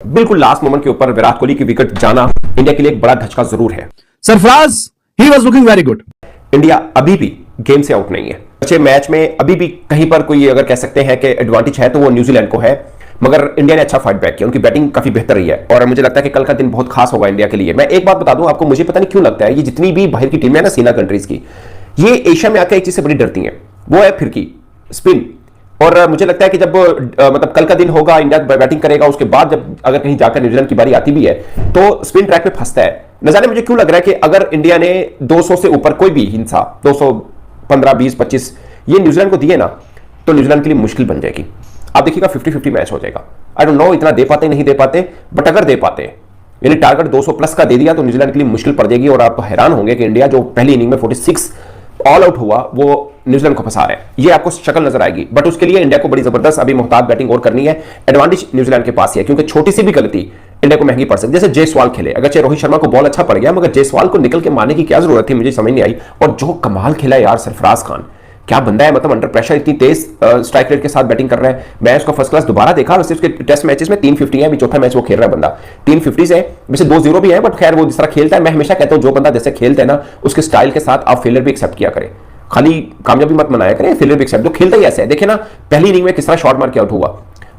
बिल्कुल last moment के ऊपर विराट कोहली की विकेट जाना इंडिया के लिए एक बड़ा धचका जरूर है। Sarfaraz, he was looking very good. India अभी भी गेम से आउट नहीं है। अच्छे मैच में अभी भी कहीं पर कोई अगर कह सकते हैं कि एडवांटेज है तो वो न्यूजीलैंड को है, मगर इंडिया ने अच्छा फाइट बैक किया, उनकी बैटिंग काफी बेहतर रही है और मुझे लगता है कि कल का दिन बहुत खास होगा इंडिया के लिए। मैं एक बात बता दूं आपको, मुझे पता नहीं क्यों लगता है ये जितनी भी बाहर की टीम है ना सीना कंट्रीज की, ये एशिया में आकर एक चीज से बड़ी डरती है, वो है फिरकी स्पिन। और मुझे लगता है कि जब मतलब कल का दिन होगा, इंडिया बैटिंग करेगा, उसके बाद जब अगर कहीं जाकर न्यूजीलैंड की बारी आती भी है तो स्पिन ट्रैक पे फंसता है। न जाने मुझे क्यों लग रहा है कि अगर इंडिया ने 200 से ऊपर कोई भी हिंसा 215, 20, 25 ये न्यूजीलैंड को दिए ना तो न्यूजीलैंड के लिए मुश्किल बन जाएगी। आप देखिएगा 50-50 मैच हो जाएगा। आई डोंट नो इतना दे पाते नहीं दे पाते, बट अगर दे पाते यानी टारगेट 200 प्लस का दे दिया तो न्यूजीलैंड के लिए मुश्किल पड़ जाएगी। और आप हैरान होंगे कि इंडिया जो पहली इनिंग में 46 ऑल आउट हुआ वो न्यूजीलैंड को फंसा रहा है, ये आपको शक्ल नजर आएगी। बट उसके लिए इंडिया को बड़ी जबरदस्त अभी मुहतात बैटिंग और करनी है। एडवांटेज न्यूजीलैंड के पास ही है क्योंकि छोटी सी भी गलती इंडिया को महंगी पड़ सकती है। जैसे जयसवाल खेले, अगर चाहे रोहित शर्मा को बॉल अच्छा पड़ गया मगर जयसवाल को निकल के मारने की क्या जरूरत थी, मुझे समझ नहीं आई। और जो कमाल खेला यार सरफराज खान, क्या बंदा है, मतलब अंडर प्रेशर इतनी तेज स्ट्राइक रेट के साथ बैटिंग कर रहा है। मैं उसका फर्स्ट क्लास दोबारा देखा, वैसे उसके टेस्ट मैचेस में 350 है, अभी चौथा मैच वो खेल रहा है बंदा 350 है, वैसे 2-0 भी है, बट खैर वो जिस तरह खेलता है, मैं हमेशा कहता हूं जो बंदा जैसे खेलता है ना उसके स्टाइल के साथ आप फेलियर भी एक्सेप्ट किया करें, खाली कामयाबी मत मनाया करें, फेलियर भी एक्सेप्ट। जो खेलता ही ऐसा है, देखे ना पहली इनिंग में किस तरह शॉट मार के आउट हुआ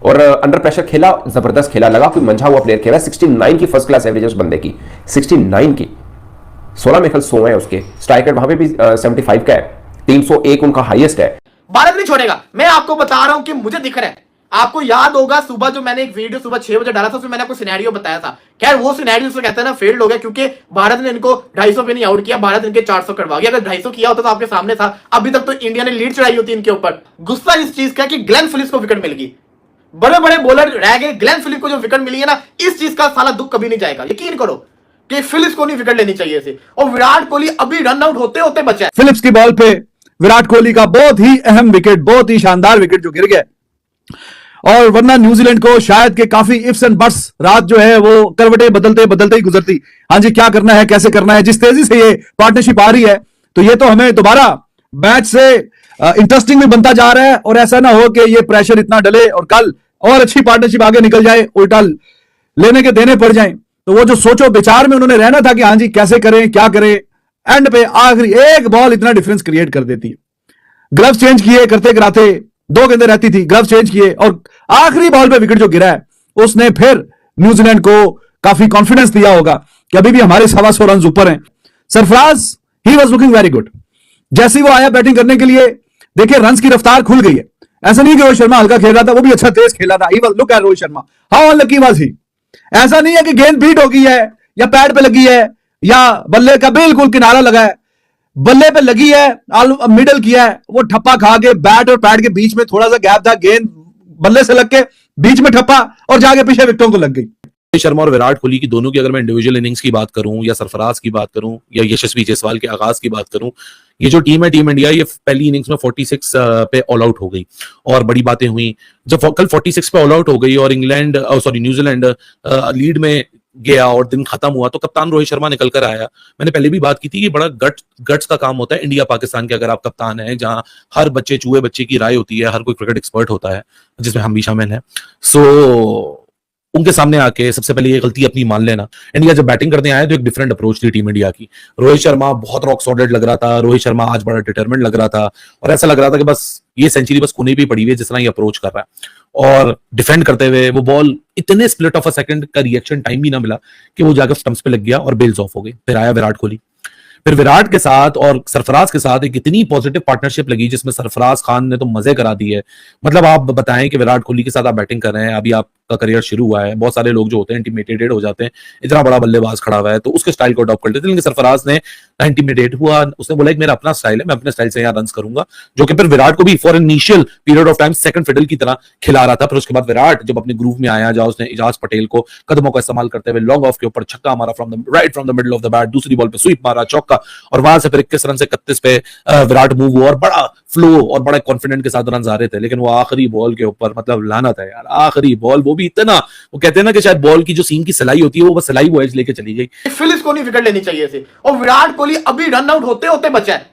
और अंडर प्रेशर खेला, जबरदस्त खेला, लगा कोई मंझा हुआ प्लेयर खेला। 69 की फर्स्ट क्लास एवरेज उस बंदे की, 69 की, 16 में कल 100 है उसके, स्ट्राइक रेट वहां पे भी 75 का है, 301 उनका हाईएस्ट है। भारत नहीं छोड़ेगा, मैं आपको बता रहा हूं कि मुझे दिख रहा है। आपको याद होगा सुबह जो मैंने एक वीडियो सुबह 6 बजे डाला था उसमें मैंने आपको सिनेरियो बताया था। खैर वो सिनेरियो से कहते हैं ना फेल्ड हो गया क्योंकि भारत ने इनको 250 पे नहीं आउट किया, भारत इनके 400 करवा गया। अगर 250 किया होता तो आपके सामने था, अभी तक तो इंडिया ने लीड चढ़ाई होती इनके ऊपर। गुस्सा इस चीज का कि ग्लेन फिलिप्स को विकेट मिल गई, बड़े बड़े बॉलर रह गए, ग्लेन फिलिप्स को जो विकेट मिली है ना, इस चीज का साला दुख कभी नहीं जाएगा। यकीन करो कि फिलिप्स को नहीं विकेट लेनी चाहिए थी और विराट कोहली अभी रन आउट होते होते बचा है। फिलिप्स की बॉल पे विराट कोहली का बहुत ही अहम विकेट, बहुत ही शानदार विकेट जो गिर गया, और वरना न्यूजीलैंड को शायद के काफी इफ्स एंड बट्स, रात जो है वो करवटें बदलते बदलते ही गुजरती। हाँ जी, क्या करना है, कैसे करना है, जिस तेजी से ये पार्टनरशिप आ रही है तो ये तो हमें दोबारा मैच से इंटरेस्टिंग भी बनता जा रहा है। और ऐसा ना हो कि ये प्रेशर इतना डले और कल और अच्छी पार्टनरशिप आगे निकल जाए, उल्टा लेने के देने पड़ जाए। तो वो जो सोचो विचार में उन्होंने रहना था कि हाँ जी कैसे करें क्या करें, एंड पे आखिरी एक बॉल इतना डिफरेंस क्रिएट कर देती है। ग्लव्स चेंज किए करते कराते 2 गेंदें रहती थी, ग्लव्स चेंज किए और आखिरी बॉल पे विकेट जो गिरा है उसने फिर न्यूजीलैंड को काफी कॉन्फिडेंस दिया होगा कि अभी भी हमारे 125 रन ऊपर हैं। Sarfaraz, he was looking very good. जैसे ही वो आया बैटिंग करने के लिए, देखिए रन्स की रफ्तार खुल गई है। ऐसा नहीं कि रोहित शर्मा हल्का खेल रहा था, वो भी अच्छा तेज खेला था। He was, look at Rohit Sharma, how unlucky was he. ऐसा नहीं है कि गेंद बीट हो गई है या पैड पे लगी है या बल्ले का बिल्कुल किनारा लगा है, बल्ले पे लगी है, मिडल किया है, वो ठप्पा खा के बैट और पैड के बीच में थोड़ा सा गैप था, गेंद बल्ले से लग के बीच में ठप्पा और जाके पीछे विकेटों को लग गई। रोहित शर्मा और विराट कोहली की दोनों की अगर मैं इंडिविजुअल इनिंग्स की बात करूं या सरफराज की बात करूं या यशस्वी जायसवाल के आगाज की बात करूं, ये जो टीम है टीम इंडिया, ये पहली इनिंग्स में 46 पे ऑल आउट हो गई और बड़ी बातें हुई। जब कल 46 पे ऑल आउट हो गई और न्यूजीलैंड लीड में गया और दिन खत्म हुआ तो कप्तान रोहित शर्मा निकल कर आया। मैंने पहले भी बात की थी कि बड़ा गट्स का काम होता है इंडिया पाकिस्तान के, अगर आप कप्तान हैं, जहां हर चूहे बच्चे की राय होती है, हर कोई क्रिकेट एक्सपर्ट होता है जिसमें हम भी शामिल हैं। सो उनके सामने आके सबसे पहले ये गलती अपनी मान लेना। इंडिया जब बैटिंग करने आए तो एक डिफरेंट अप्रोच थी टीम इंडिया की। रोहित शर्मा बहुत रॉक सॉलिड लग रहा था, रोहित शर्मा आज बड़ा डिटरमिनेड लग रहा था और ऐसा लग रहा था कि बस ये सेंचुरी बस कोने पे पड़ी हुई है जिस तरह ये अप्रोच कर रहा है। और डिफेंड करते हुए वो बॉल इतने स्प्लिट ऑफ अ सेकंड का रिएक्शन टाइम भी ना मिला कि वो जाकर स्टंप्स पे लग गया और बेल्स ऑफ हो गई। फिर आया विराट कोहली, फिर विराट के साथ और सरफराज के साथ एक इतनी पॉजिटिव पार्टनरशिप लगी जिसमें सरफराज खान ने तो मजे करा दिए। मतलब आप बताएं कि विराट कोहली के साथ आप बैटिंग कर रहे हैं, अभी आपका करियर शुरू हुआ है, बहुत सारे लोग जो होते हैं इंटिमिडेटेड हो जाते हैं, इतना बड़ा बल्लेबाज खड़ा हुआ है तो उसके स्टाइल को अडॉप्ट कर लेते हैं। लेकिन सरफराज ने इंटिमिडेट हुआ, उसने बोला कि मेरा अपना स्टाइल है, मैं अपने स्टाइल से यहाँ रन्स करूंगा, जो कि फिर विराट को भी for initial period of time second fiddle की तरह खिला रहा था। फिर उसके बाद विराट जब अपने ग्रूव में आया, जहां उसने इजाज पटेल को कदमों का इस्तेमाल करते हुए लॉन्ग ऑफ के ऊपर छक्का मारा from the middle of the bat, दूसरी बॉल पे स्वीप मारा चौका और वहां से फिर 21 रन से 31 पे विराट मूव हुआ और बड़ा फ्लो और बड़ा कॉन्फिडेंट के साथ रन आ रहे थे। लेकिन वो आखिरी बॉल के ऊपर मतलब लानत है यार, आखिरी बॉल वो भी इतना, वो कहते हैं ना कि शायद बॉल की जो सीम की सिलाई होती है वो बस सिलाई वो एज लेके चली गई। फिलिप्स को नहीं विकेट लेनी चाहिए थी और विराट कोहली अभी रन आउट होते होते बचा है।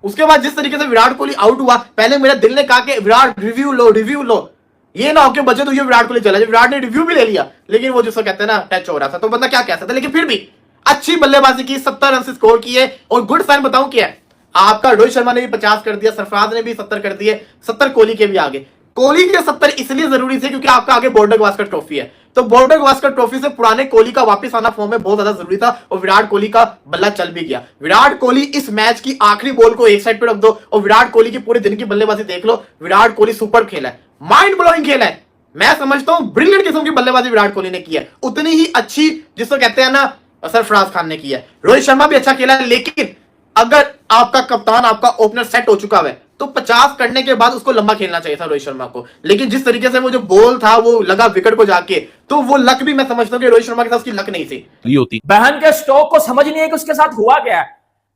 उसके बाद जिस तरीके से विराट कोहली आउट हुआ, पहले मेरे दिल ने कहा कि विराट रिव्यू लो, ये ना हो कि बचे तो ये विराट कोहली चला जाए। विराट ने रिव्यू भी ले लिया, लेकिन वो जिसको कहते हैं ना टच हो रहा था, तो बंदा क्या कह सकता है। लेकिन फिर भी अच्छी बल्लेबाजी की, 70 रन से स्कोर किए। और गुड साइन बताऊं क्या है, आपका रोहित शर्मा ने भी 50 कर दिया, सरफराज ने भी 70 कर दिए, 70 कोहली के भी आगे। कोहली के 70 इसलिए जरूरी थे क्योंकि आपका आगे बॉर्डर गवास्कर ट्रॉफी है, तो बॉर्डर गवास्कर ट्रॉफी से पुराने कोहली का वापस आना फॉर्म में बहुत ज्यादा जरूरी था, और विराट कोहली का बल्ला चल भी गया। विराट कोहली इस मैच की आखिरी बॉल को एक साइड पे रख दो और विराट कोहली की पूरे दिन की बल्लेबाजी देख लो। विराट कोहली सुपर खेला है, माइंड ब्लोइंग खेला है। मैं समझता हूं ब्रिलियंट किस्म की बल्लेबाजी विराट कोहली ने की है, उतनी ही अच्छी जिसको कहते हैं ना सरफराज खान ने की है। रोहित शर्मा भी अच्छा खेला है, लेकिन अगर आपका कप्तान, आपका ओपनर सेट हो चुका है तो 50 करने के बाद उसको लंबा खेलना चाहिए था रोहित शर्मा को। लेकिन जिस तरीके से वो जो बॉल था वो लगा विकेट को जाके, तो वो लक भी मैं समझता हूं कि रोहित शर्मा के साथ उसकी लक नहीं थी। होती बहन के स्टॉक को समझ नहीं है कि उसके साथ हुआ क्या है।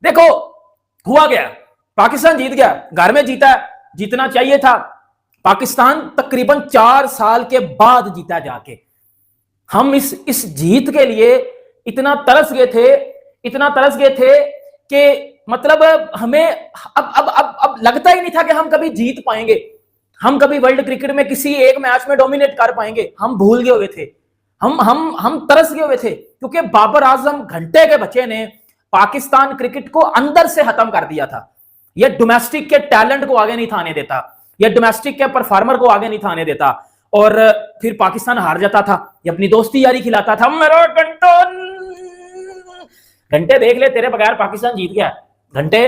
देखो हुआ क्या, पाकिस्तान जीत गया, घर में जीता, जीतना चाहिए था। पाकिस्तान तकरीबन 4 साल के बाद जीता जाके। हम इस जीत के लिए इतना तरस गए थे कि मतलब हमें अब लगता ही नहीं था कि हम कभी जीत पाएंगे, हम कभी वर्ल्ड क्रिकेट में किसी एक मैच में डोमिनेट कर पाएंगे। हम भूल गए हुए थे, हम तरस गए हुए थे, क्योंकि बाबर आजम घंटे के बच्चे ने पाकिस्तान क्रिकेट को अंदर से खत्म कर दिया था। यह डोमेस्टिक के टैलेंट को आगे नहीं थाने देता, यह डोमेस्टिक के परफॉर्मर को आगे नहीं थाने देता, और फिर पाकिस्तान हार जाता था। ये अपनी दोस्ती यारी खिलाता था। मेरा घंटे देख ले, तेरे बगैर पाकिस्तान जीत गया। घंटे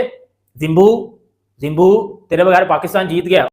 जिम्बू तेरे बगैर पाकिस्तान जीत गया।